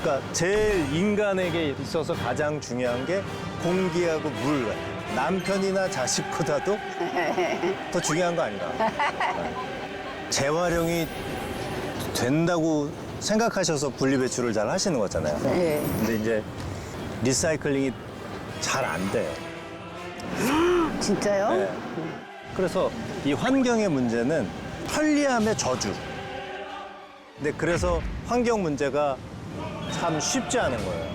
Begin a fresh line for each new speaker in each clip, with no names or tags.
그러니까 제일 인간에게 있어서 가장 중요한 게 공기하고 물 같아요. 남편이나 자식보다도 더 중요한 거 아닌가. 재활용이 된다고 생각하셔서 분리배출을 잘 하시는 거잖아요.
네.
근데 이제 리사이클링이 잘 안 돼요.
진짜요?
네. 그래서 이 환경의 문제는 편리함의 저주. 근데 그래서 환경 문제가 참 쉽지 않은 거예요.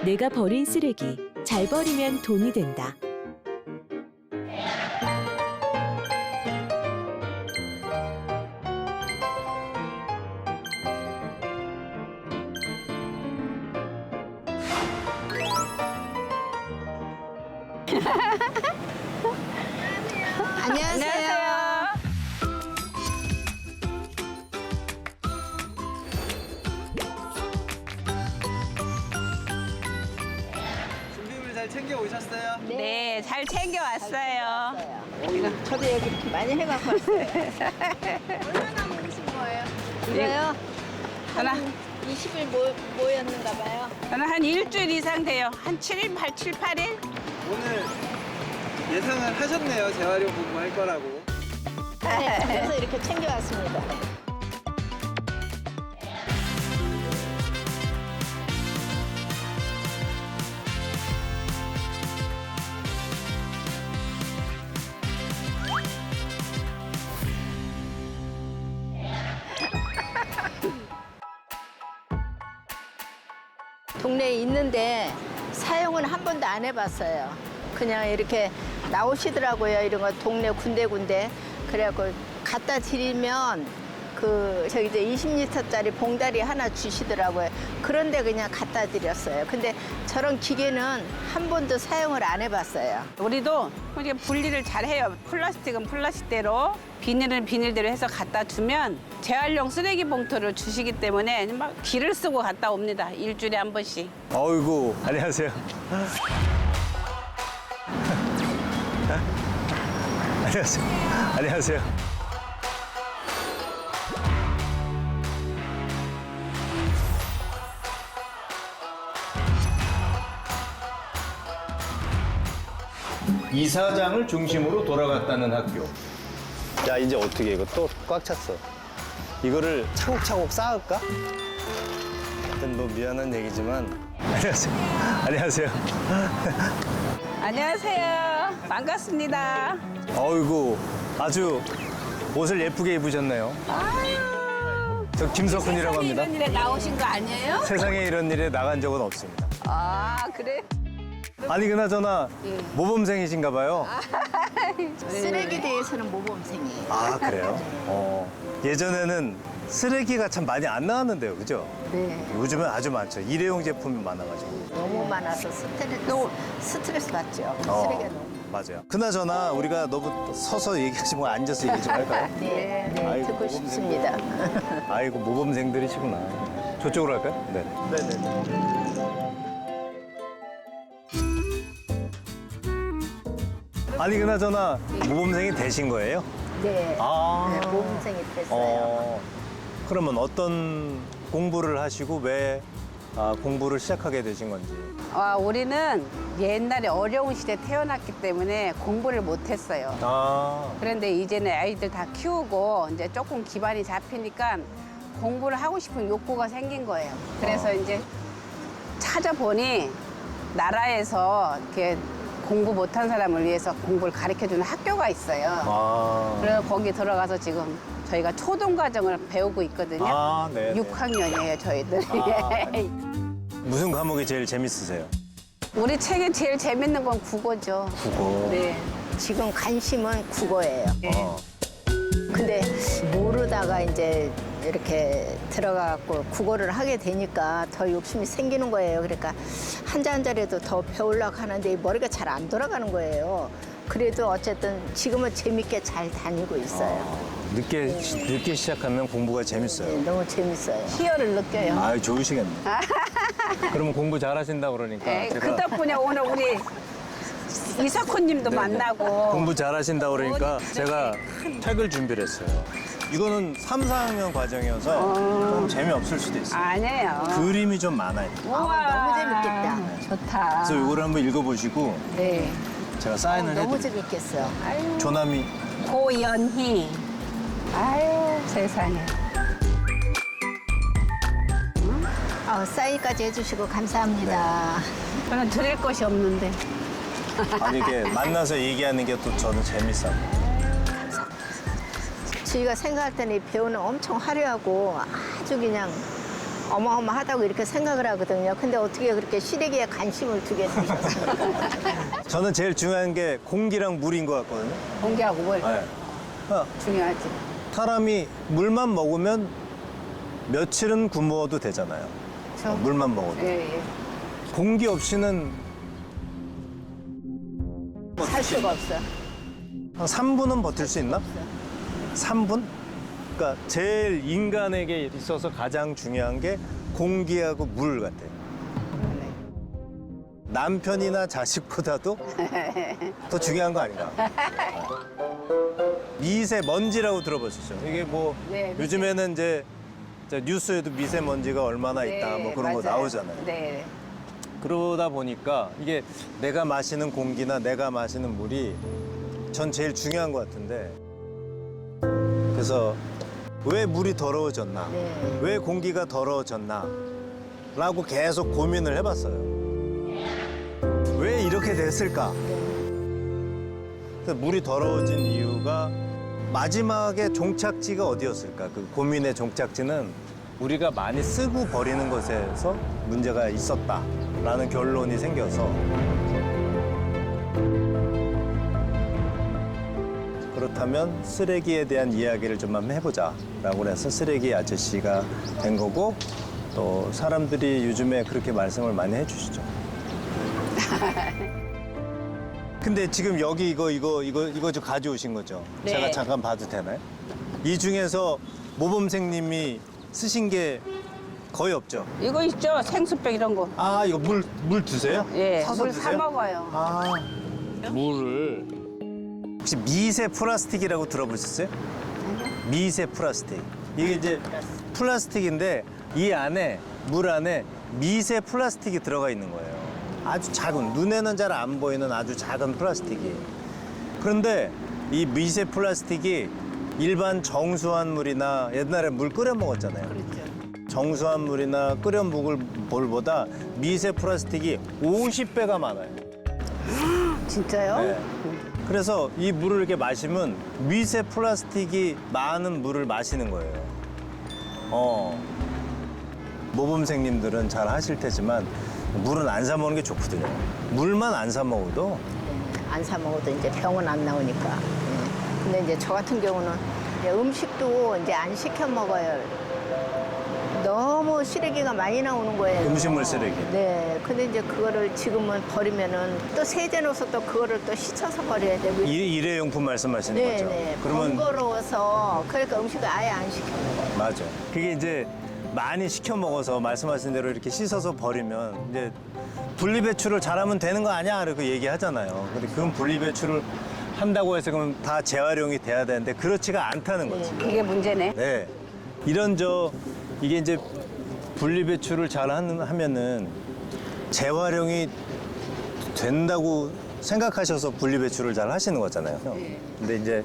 내가 버린 쓰레기, 잘 버리면 돈이 된다.
안녕하세요.
준비물 잘 챙겨 오셨어요?
네, 잘 챙겨왔어요.
저도 여기 이렇게 많이 해갖고 왔어요. 얼마나 모으신 거예요? 이거요?
하나,
20일 모였는가 봐요.
저는 한 일주일 이상 돼요. 한 7일, 8일?
오늘 예상을 하셨네요. 재활용 공부할 거라고.
네, 그래서 이렇게 챙겨왔습니다. 동네에 있는데 사용은 한 번도 안 해봤어요. 그냥 이렇게 나오시더라고요. 이런 거 동네 군데군데. 그래갖고 갖다 드리면 저기 이제 20리터짜리 봉다리 하나 주시더라고요. 그런데 그냥 갖다 드렸어요. 근데 저런 기계는 한 번도 사용을 안 해봤어요.
우리도 이렇게 분리를 잘 해요. 플라스틱은 플라스틱대로, 비닐은 비닐대로 해서 갖다 주면 재활용 쓰레기 봉투를 주시기 때문에 막 길을 쓰고 갔다 옵니다. 일주일에 한 번씩.
어이구, 안녕하세요. 안녕하세요. 안녕하세요. 이사장을 중심으로 돌아갔다는 학교. 야, 이제 어떻게 이거 또 꽉 찼어. 이거를 차곡차곡 쌓을까? 하여튼 뭐 미안한 얘기지만. 안녕하세요. 안녕하세요.
안녕하세요. 반갑습니다.
어이구, 아주 옷을 예쁘게 입으셨네요.
아유.
저 김석훈이라고 합니다.
이런 일에 나오신 거 아니에요?
세상에 이런 일에 나간 적은 없습니다.
아, 그래?
아니, 그나저나 모범생이신가 봐요.
쓰레기에 대해서는 모범생이에요.
아, 그래요? 예전에는 쓰레기가 참 많이 안 나왔는데요, 그죠?
네.
요즘은 아주 많죠. 일회용 제품이 많아가지고.
너무 많아서 스트레스 받죠. 쓰레기가 너무.
맞아요. 그나저나 우리가 너무 서서 얘기하지 말고 앉아서 얘기 좀 할까요?
네, 네,
아이고,
듣고
모범생.
싶습니다.
아이고, 모범생들이시구나. 저쪽으로 할까요? 네. 네네네. 아니, 그나저나 모범생이 되신 거예요?
네,
아.
네, 모범생이 됐어요.
그러면 어떤 공부를 하시고 왜 공부를 시작하게 되신 건지.
우리는 옛날에 어려운 시대에 태어났기 때문에 공부를 못했어요. 그런데 이제는 아이들 다 키우고 이제 조금 기반이 잡히니까 공부를 하고 싶은 욕구가 생긴 거예요. 그래서 이제 찾아보니 나라에서 이렇게 공부 못한 사람을 위해서 공부를 가르쳐주는 학교가 있어요. 그래서 거기 들어가서 지금 저희가 초등과정을 배우고 있거든요.
네.
6학년이에요, 저희들.
무슨 과목이 제일 재밌으세요?
우리 책에 제일 재밌는 건 국어죠.
국어.
네.
지금 관심은 국어예요.
어.
근데 모르다가 이제 이렇게 들어가갖고 국어를 하게 되니까 더 욕심이 생기는 거예요. 그러니까 한자 한자라도 더 배우려고 하는데 이 머리가 잘 안 돌아가는 거예요. 그래도 어쨌든 지금은 재밌게 잘 다니고 있어요.
늦게 시작하면 공부가 재밌어요.
네, 너무 재밌어요.
희열을 느껴요.
아, 좋으시겠네. 그러면 공부 잘하신다 그러니까
네,
제가
그 덕분에 오늘 우리 이석훈님도 만나고.
공부 잘하신다고 그러니까 제가 책을 준비를 했어요. 이거는 3, 4학년 과정이어서 좀 재미없을 수도 있어요.
아니에요.
그림이 좀 많아요.
우와.
너무 재밌겠다.
좋다.
그래서 이거를 한번 읽어보시고
네.
제가 사인을
너무
해드릴게요.
재밌겠어.
아유,
조남이
고연희. 아유, 세상에.
사인까지 해주시고 감사합니다.
저는 드릴 것이 없는데.
아니 이렇게 만나서 얘기하는 게 또 저는 재밌어요.
저희가 생각할 때는 이 배우는 엄청 화려하고 아주 그냥 어마어마하다고 이렇게 생각을 하거든요. 근데 어떻게 그렇게 시래기에 관심을 두게 되셨어요?
저는 제일 중요한 게 공기랑 물인 것 같거든요.
공개하고 뭘
네.
중요하지.
사람이 물만 먹으면 며칠은 굶어도 되잖아요. 물만 먹어도.
예, 예.
공기 없이는
살 수가 없어.
한 3분은 버틸 수 있나? 3분? 그러니까 제일 인간에게 있어서 가장 중요한 게 공기하고 물 같아요. 남편이나 자식보다도 더 중요한 거 아닌가? 미세먼지라고 들어보셨죠? 이게 뭐
네,
요즘에는 이제 뉴스에도 미세먼지가 얼마나 있다 뭐 그런 거
맞아요.
나오잖아요.
네.
그러다 보니까 이게 내가 마시는 공기나 내가 마시는 물이 전 제일 중요한 것 같은데 그래서 왜 물이 더러워졌나
네.
왜 공기가 더러워졌나 라고 계속 고민을 해봤어요. 왜 이렇게 됐을까? 그래서 물이 더러워진 이유가 마지막에 종착지가 어디였을까? 그 고민의 종착지는 우리가 많이 쓰고 버리는 것에서 문제가 있었다라는 결론이 생겨서 그렇다면 쓰레기에 대한 이야기를 좀 한번 해보자라고 해서 쓰레기 아저씨가 된 거고 또 사람들이 요즘에 그렇게 말씀을 많이 해주시죠. 근데 지금 여기 이거 좀 가져오신 거죠?
네.
제가 잠깐 봐도 되나요? 이 중에서 모범생님이 쓰신 게 거의 없죠?
이거 있죠? 생수병 이런 거.
아 이거 물 드세요?
예,
사서
물 사
드세요?
먹어요.
아 물을 혹시 미세 플라스틱이라고 들어보셨어요? 미세 플라스틱. 이게 이제 플라스틱인데 이 안에 물 안에 미세 플라스틱이 들어가 있는 거예요. 아주 작은 눈에는 잘 안 보이는 아주 작은 플라스틱이. 그런데 이 미세 플라스틱이 일반 정수한 물이나 옛날에 물 끓여 먹었잖아요. 정수한 물이나 끓여 먹을 물보다 미세 플라스틱이 50배가 많아요.
진짜요?
네. 그래서 이 물을 이렇게 마시면 미세 플라스틱이 많은 물을 마시는 거예요. 모범생님들은 잘 하실 테지만 물은 안 사 먹는 게 좋거든요. 물만 안 사 먹어도
안 사 먹어도 이제 병은 안 나오니까. 근데 이제 저 같은 경우는 이제 음식도 이제 안 시켜 먹어요. 너무 쓰레기가 많이 나오는 거예요.
음식물 쓰레기.
네. 근데 이제 그거를 지금은 버리면은 또 세제 넣어서 또 그거를 또 씻어서 버려야 되고.
일회용품 말씀하시는 거죠?
네네.
그러면
번거로워서 그러니까 음식을 아예 안 시켜 먹어요.
맞아. 그게 이제 많이 시켜 먹어서 말씀하신 대로 이렇게 씻어서 버리면 이제 분리배출을 잘하면 되는 거 아니야? 이렇게 얘기하잖아요. 근데 그건 분리배출을 한다고 해서 그러면 다 재활용이 돼야 되는데 그렇지가 않다는 거지.
그게 문제네.
네. 이게 이제 분리배출을 잘 하면은 재활용이 된다고 생각하셔서 분리배출을 잘 하시는 거잖아요. 근데 이제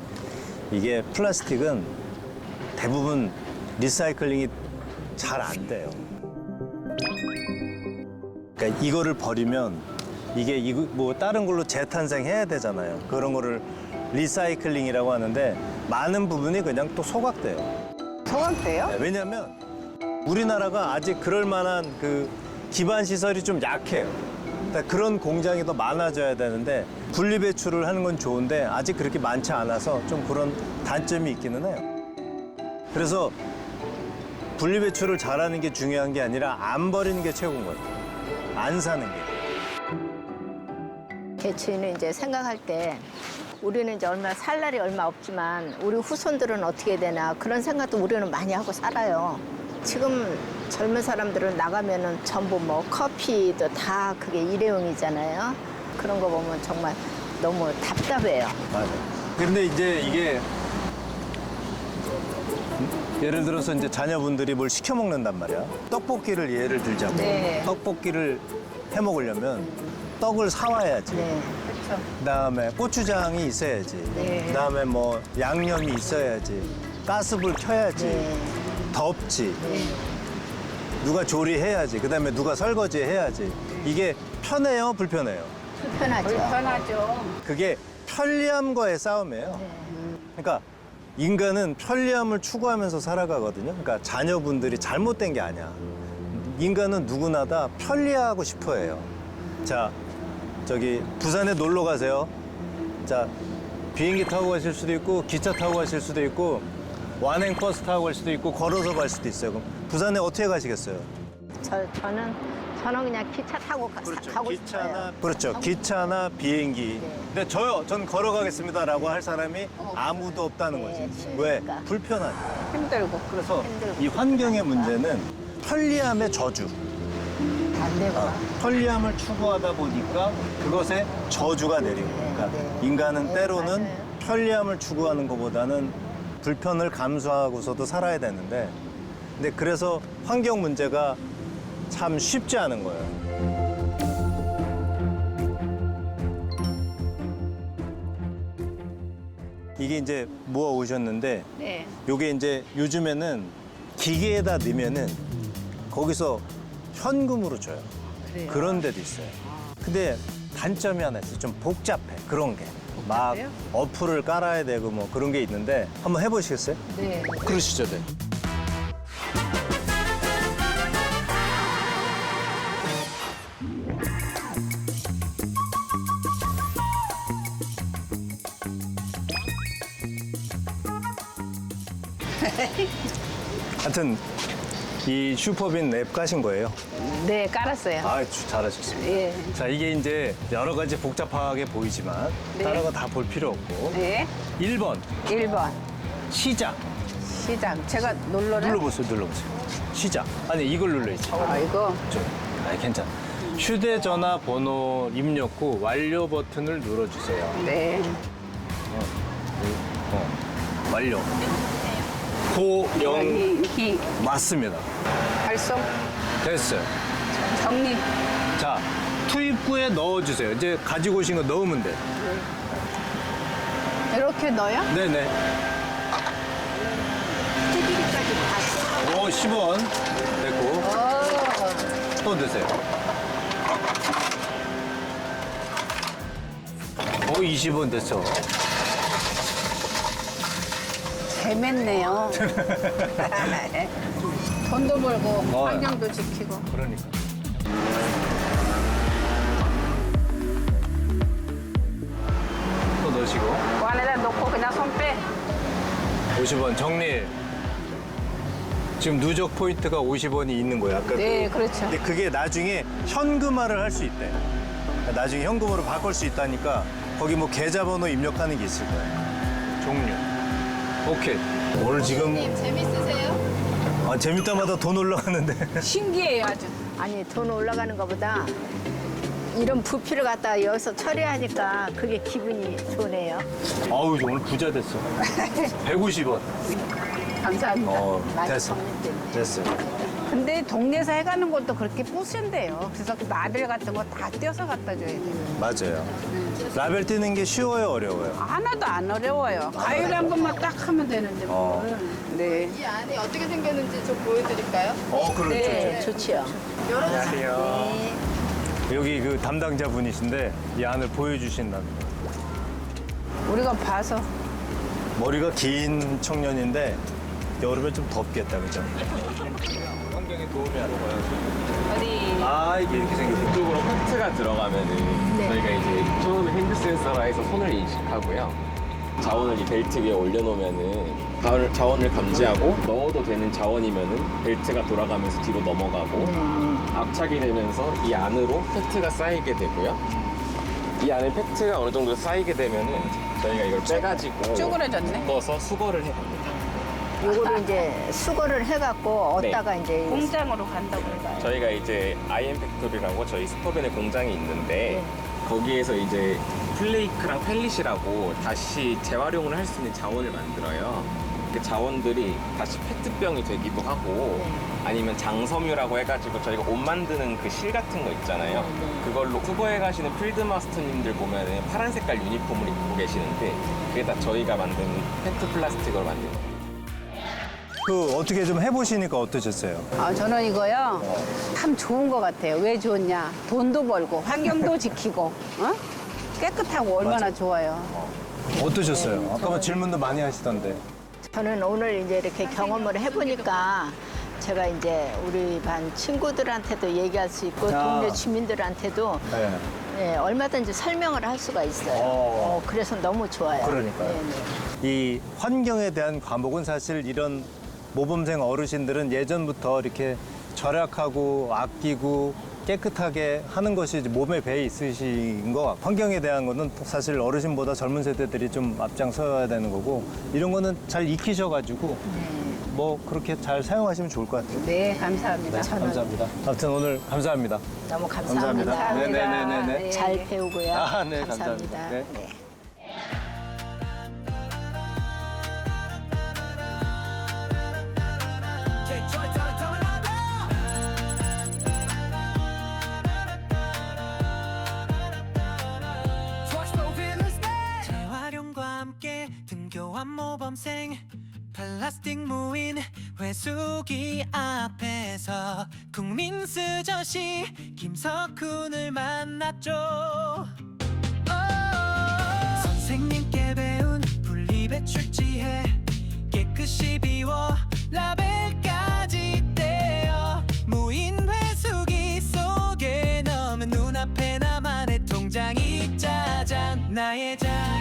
이게 플라스틱은 대부분 리사이클링이 잘 안 돼요. 그러니까 이거를 버리면 이게 뭐 다른 걸로 재탄생해야 되잖아요. 그런 거를 리사이클링이라고 하는데 많은 부분이 그냥 또 소각돼요.
소각돼요?
네, 왜냐하면 우리나라가 아직 그럴 만한 그 기반 시설이 좀 약해요. 그러니까 그런 공장이 더 많아져야 되는데 분리배출을 하는 건 좋은데 아직 그렇게 많지 않아서 좀 그런 단점이 있기는 해요. 그래서 분리배출을 잘하는 게 중요한 게 아니라 안 버리는 게 최고인 것 같아요. 안 사는 게.
개츠이는 이제 생각할 때 우리는 이제 살 날이 얼마 없지만 우리 후손들은 어떻게 되나 그런 생각도 우리는 많이 하고 살아요. 지금 젊은 사람들은 나가면은 전부 뭐 커피도 다 그게 일회용이잖아요. 그런 거 보면 정말 너무 답답해요.
맞아. 근데 이제 이게 예를 들어서 이제 자녀분들이 뭘 시켜 먹는단 말이야. 떡볶이를 예를 들자고.
네.
떡볶이를 해 먹으려면 떡을 사와야지.
네.
그렇죠.
그다음에 고추장이 있어야지.
네.
그다음에 뭐 양념이 있어야지. 가스불 켜야지.
네.
덥지.
네.
누가 조리해야지. 그다음에 누가 설거지 해야지. 이게 편해요, 불편해요?
불편하죠.
불편하죠.
그게 편리함과의 싸움이에요.
네.
그러니까 인간은 편리함을 추구하면서 살아가거든요. 그러니까 자녀분들이 잘못된 게 아니야. 인간은 누구나 다 편리하고 싶어 해요. 자, 저기 부산에 놀러 가세요. 자, 비행기 타고 가실 수도 있고 기차 타고 가실 수도 있고 완행 버스 타고 갈 수도 있고 걸어서 갈 수도 있어요. 그럼 부산에 어떻게 가시겠어요?
저는 그냥 기차 타고 가고 싶어요.
그렇죠. 기차나 비행기.
네.
근데 전 걸어가겠습니다라고 할 사람이 아무도 없다는 거지.
네,
왜?
추우니까.
불편하죠.
힘들고.
그래서
힘들고.
이 환경의 문제는 편리함의 저주.
안 되고.
편리함을 추구하다 보니까 그것에 저주가 내리고. 그러니까
네.
인간은
네,
때로는
맞아요.
편리함을 추구하는 것보다는 불편을 감수하고서도 살아야 되는데, 근데 그래서 환경 문제가 참 쉽지 않은 거예요. 이게 이제 모아 오셨는데,
네.
요게 이제 요즘에는 기계에다 넣으면은 거기서 현금으로 줘요.
그래요?
그런 데도 있어요. 근데 단점이 하나 있어요. 좀 복잡해. 그런 게. 막
복잡해요?
어플을 깔아야 되고 뭐 그런 게 있는데 한번 해보시겠어요?
네.
그러시죠, 네. 하여튼 이 슈퍼빈 앱 까신 거예요?
네, 깔았어요.
아, 잘하셨습니다.
예.
자, 이게 이제 여러 가지 복잡하게 보이지만
네.
다른 거 다 볼 필요 없고.
네.
1번
1번.
시작.
시작. 제가 눌러요?
눌러보세요. 시작. 아니, 이걸 눌러야지.
아, 이거.
아니, 괜찮아. 휴대전화 번호 입력 후 완료 버튼을 눌러주세요.
네.
완료. 고영
희.
맞습니다.
발송.
됐어요.
정리.
자, 투입구에 넣어주세요. 이제 가지고 오신 거 넣으면 돼.
이렇게 넣어요?
네네.
TV까지 다.
오, 10원 됐고. 또 드세요. 오, 20원 됐어.
재밌네요. 돈도 벌고 환경도 지키고.
그러니까. 또 넣으시고.
그 안에다 넣고 그냥 손 빼.
50원 정리. 지금 누적 포인트가 50원이 있는 거야. 아까
네, 그렇죠.
근데 그게 나중에 현금화를 할 수 있대. 나중에 현금으로 바꿀 수 있다니까 거기 뭐 계좌번호 입력하는 게 있을 거야. 종류. 오케이. 오늘 지금
재밌으세요?
재밌다마다 돈 올라가는데.
신기해요, 아주.
아니 돈 올라가는 것보다 이런 부피를 갖다가 여기서 처리하니까 그게 기분이 좋네요.
아우, 오늘 부자 됐어. 150원.
감사합니다.
됐어.
먹는 때문에.
됐어.
근데 동네에서 해가는 것도 그렇게 부신대요. 그래서 그 라벨 같은 거 다 떼어서 갖다 줘야 돼요.
맞아요. 라벨 띄는 게 쉬워요, 어려워요?
하나도 안 어려워요. 가위를 한 번만 딱 하면 되는데 뭘. 네.
이 안에 어떻게 생겼는지 좀 보여드릴까요?
그렇죠.
네, 좋지요.
안녕하세요. 여기 그 담당자분이신데 이 안을 보여주신다는 거예요.
우리가 봐서.
머리가 긴 청년인데 여름에 좀 덥겠다, 그죠? 환경에 도움이 안 돼요.
어디.
아, 이게 이렇게 생겼어.
이쪽으로 팩트가 들어가면은
네.
저희가 이제 처음에 핸드 센서라 해서 손을 인식하고요. 자원을 이 벨트 위에 올려놓으면은 자원을 감지하고 넣어도 되는 자원이면은 벨트가 돌아가면서 뒤로 넘어가고 압착이 되면서 이 안으로 팩트가 쌓이게 되고요. 이 안에 팩트가 어느 정도 쌓이게 되면은 저희가 이걸 빼가지고
쭈그러졌네.
넣어서 수거를 해갑니다.
요거를 이제 수거를 해갖고
네.
얻다가 이제
공장으로 간다고 해요.
저희가 이제 IM 팩토리라고 저희 슈퍼빈의 공장이 있는데 거기에서 이제 플레이크랑 펠릿이라고 다시 재활용을 할 수 있는 자원을 만들어요. 그 자원들이 다시 페트병이 되기도 하고 아니면 장섬유라고 해가지고 저희가 옷 만드는 그 실 같은 거 있잖아요. 그걸로 투고해 가시는 필드마스터님들 보면은 파란 색깔 유니폼을 입고 계시는데 그게 다 저희가 만든 페트 플라스틱으로 만든 거예요.
그 어떻게 좀 해보시니까 어떠셨어요?
저는 이거요 참 좋은 것 같아요. 왜 좋냐? 돈도 벌고 환경도 지키고 어? 깨끗하고 얼마나 좋아요.
어떠셨어요? 아까 뭐 질문도 많이 하시던데.
저는 오늘 이제 이렇게 경험을 해보니까 제가 이제 우리 반 친구들한테도 얘기할 수 있고 동네 주민들한테도
네.
예, 얼마든지 설명을 할 수가 있어요. 그래서 너무 좋아요.
그러니까요.
네네.
이 환경에 대한 과목은 사실 이런 모범생 어르신들은 예전부터 이렇게 절약하고 아끼고 깨끗하게 하는 것이 이제 몸에 배에 있으신 것 같고 환경에 대한 거는 사실 어르신보다 젊은 세대들이 좀 앞장서야 되는 거고 이런 거는 잘 익히셔가지고 뭐 그렇게 잘 사용하시면 좋을 것 같아요.
네, 감사합니다.
감사합니다. 아무튼 오늘 감사합니다.
너무 감사합니다.
감사합니다. 네네네네.
잘 배우고요.
아, 네,
감사합니다.
감사합니다. 네.
네.
재활용과 함께 등교한 모범생 플라스틱 무인 회수기 앞에서 국민 쓰저시 김석훈을 만났죠. 선생님께 배운 분리배출지혜 깨끗이 비워 라벨까지 떼어 무인 회수기 속에 넣으면 눈앞에 나만의 통장이 짜잔 나의 자